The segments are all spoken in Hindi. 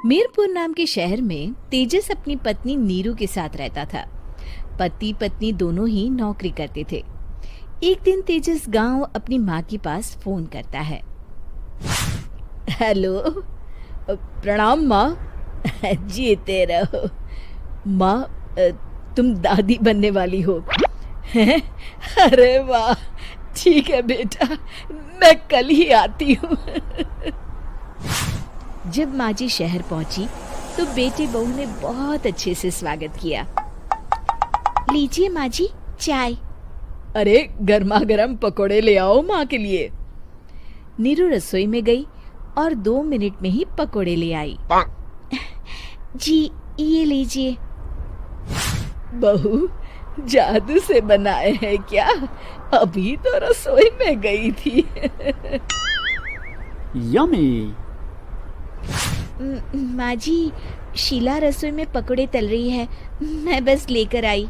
मीरपुर नाम के शहर में तेजस अपनी पत्नी नीरू के साथ रहता था। पति पत्नी दोनों ही नौकरी करते थे। एक दिन तेजस गांव अपनी माँ के पास फोन करता है। हेलो, प्रणाम माँ। जीते रहो माँ, तुम दादी बनने वाली हो हैं? अरे वाह, ठीक है बेटा, मैं कल ही आती हूँ। जब माँ जी शहर पहुंची तो बेटे बहू ने बहुत अच्छे से स्वागत किया। लीजिए माँ जी, चाय। अरे गर्मा गर्म पकोड़े ले आओ माँ के लिए। नीरू रसोई में गई और 2 मिनट में ही पकोड़े ले आई। जी ये लीजिए। बहू, जादू से बनाए हैं क्या? अभी तो रसोई में गई थी। यम्मी। माँ जी, शीला रसोई में पकोड़े तल रही है, मैं बस लेकर आई।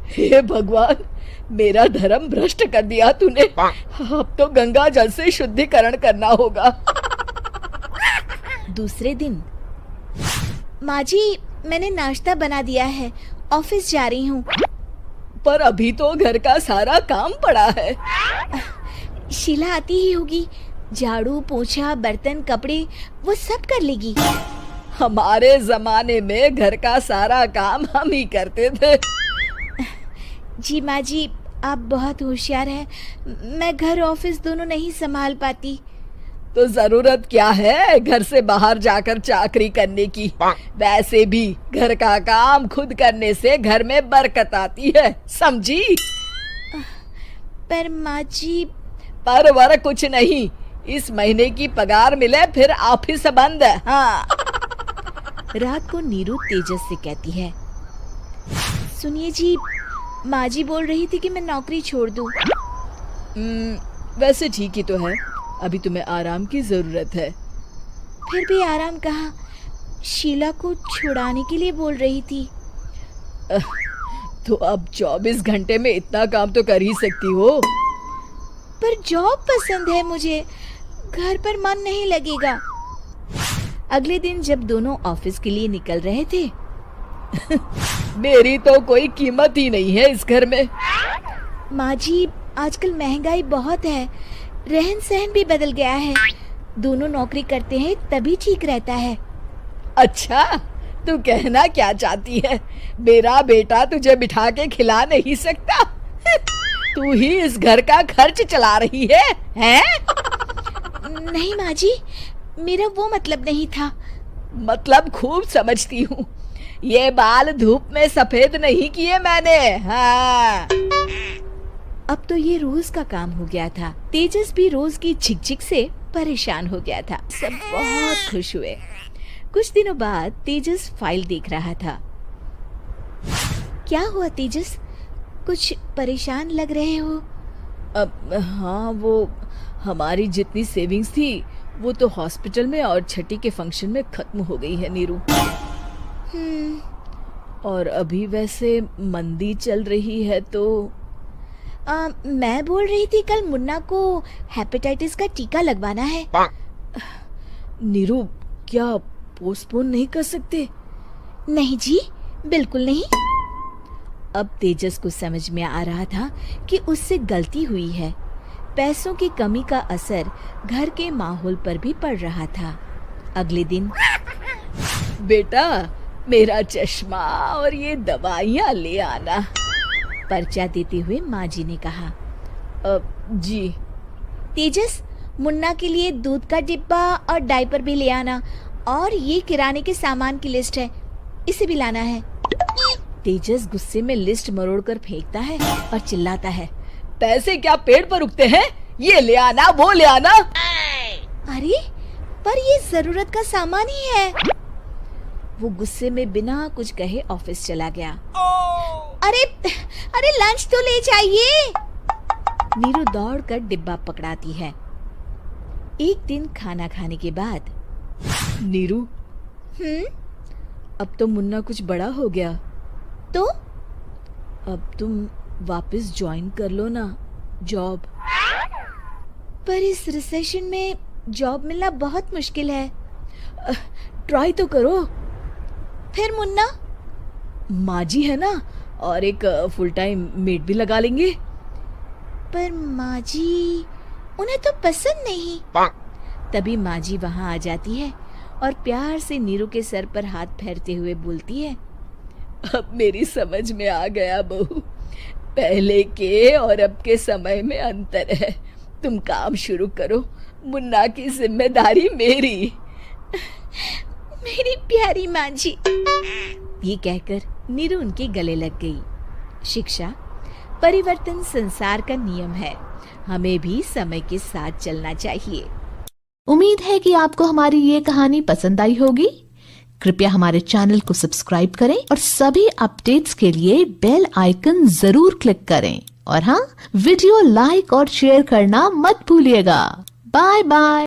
हे भगवान, मेरा धर्म भ्रष्ट कर दिया तूने। अब तो गंगा जल से शुद्धिकरण करना होगा। दूसरे दिन, माँ जी मैंने नाश्ता बना दिया है, ऑफिस जा रही हूँ। पर अभी तो घर का सारा काम पड़ा है। शीला आती ही होगी, झाड़ू पोछा बर्तन कपड़े वो सब कर लेगी। हमारे जमाने में घर का सारा काम हम ही करते थे। जी माँ जी, आप बहुत होशियार हैं, मैं घर ऑफिस दोनों नहीं संभाल पाती। तो जरूरत क्या है घर से बाहर जाकर चाकरी करने की? वैसे भी घर का काम खुद करने से घर में बरकत आती है, समझी? पर माँ जी। पर वर कुछ नहीं, इस महीने की पगार मिले फिर ऑफिस बंद। हाँ। रात को नीरू तेजस से कहती है, सुनिए जी, माँ जी बोल रही थी कि मैं नौकरी छोड़ दूं। वैसे ठीक ही तो है, अभी तुम्हें आराम की जरूरत है। फिर भी आराम कहाँ, शीला को छुड़ाने के लिए बोल रही थी। तो अब 24 घंटे में इतना काम तो कर ही सकती हो। पर जॉब पसंद है मुझे, घर पर मन नहीं लगेगा। अगले दिन जब दोनों ऑफिस के लिए निकल रहे थे, मेरी तो कोई कीमत ही नहीं है इस घर में। माँ जी, आजकल महंगाई बहुत है, रहन सहन भी बदल गया है, दोनों नौकरी करते हैं तभी ठीक रहता है। अच्छा, तू कहना क्या चाहती है? मेरा बेटा तुझे बिठा के खिला नहीं सकता? तू ही इस घर का खर्च चला रही है, हैं? नहीं माँ जी, मेरा वो मतलब नहीं था। मतलब खूब समझती हूँ, ये बाल धूप में सफेद नहीं किए मैंने। हाँ। अब तो ये रोज का काम हो गया था। तेजस भी रोज की झिकझिक से परेशान हो गया था। सब बहुत खुश हुए। कुछ दिनों बाद तेजस फाइल देख रहा था। क्या हुआ तेजस, कुछ परेशान लग रहे हो? अब हाँ, वो हमारी जितनी सेविंग्स थी वो तो हॉस्पिटल में और छठी के फंक्शन में खत्म हो गई है नीरू। और अभी वैसे मंदी चल रही है तो मैं बोल रही थी कल मुन्ना को हेपेटाइटिस का टीका लगवाना है। नीरू, क्या पोस्टपोन नहीं कर सकते? नहीं जी, बिल्कुल नहीं। अब तेजस को समझ में आ रहा था कि उससे गलती हुई है। पैसों की कमी का असर घर के माहौल पर भी पड़ रहा था। अगले दिन, बेटा मेरा चश्मा और ये दवाइयाँ ले आना, पर्चा देते हुए माँ जी ने कहा। जी। तेजस, मुन्ना के लिए दूध का डिब्बा और डायपर भी ले आना, और ये किराने के सामान की लिस्ट है, इसे भी लाना है। तेजस गुस्से में लिस्ट मरोड़कर फेंकता है और चिल्लाता है, पैसे क्या पेड़ पर उगते हैं? ये ले आना, वो ले आना। अरे पर ये जरूरत का सामान ही है। वो गुस्से में बिना कुछ कहे ऑफिस चला गया। अरे अरे लंच तो ले जाइए। नीरू दौड़कर डिब्बा पकड़ाती है। एक दिन खाना खाने के बाद, नीरू, अब तो मुन्ना कुछ बड़ा हो गया, तो अब तुम वापस ज्वाइन कर लो ना जॉब। पर इस रिसेशन में जॉब मिलना बहुत मुश्किल है। ट्राई तो करो। फिर मुन्ना? माँ जी है ना, और एक फुल टाइम मेड भी लगा लेंगे। पर माँ जी, उन्हें तो पसंद नहीं। तभी माँ जी वहाँ आ जाती है और प्यार से नीरू के सर पर हाथ फेरते हुए बोलती है, अब मेरी समझ में आ गया बहू, पहले के और अब के समय में अंतर है। तुम काम शुरू करो, मुन्ना की जिम्मेदारी मेरी। मेरी प्यारी माँ जी। ये कहकर नीरू उनके गले लग गई। शिक्षा, परिवर्तन संसार का नियम है, हमें भी समय के साथ चलना चाहिए। उम्मीद है कि आपको हमारी ये कहानी पसंद आई होगी। कृपया हमारे चैनल को सब्सक्राइब करें और सभी अपडेट्स के लिए बेल आइकन जरूर क्लिक करें। और हाँ, वीडियो लाइक और शेयर करना मत भूलिएगा। Bye bye.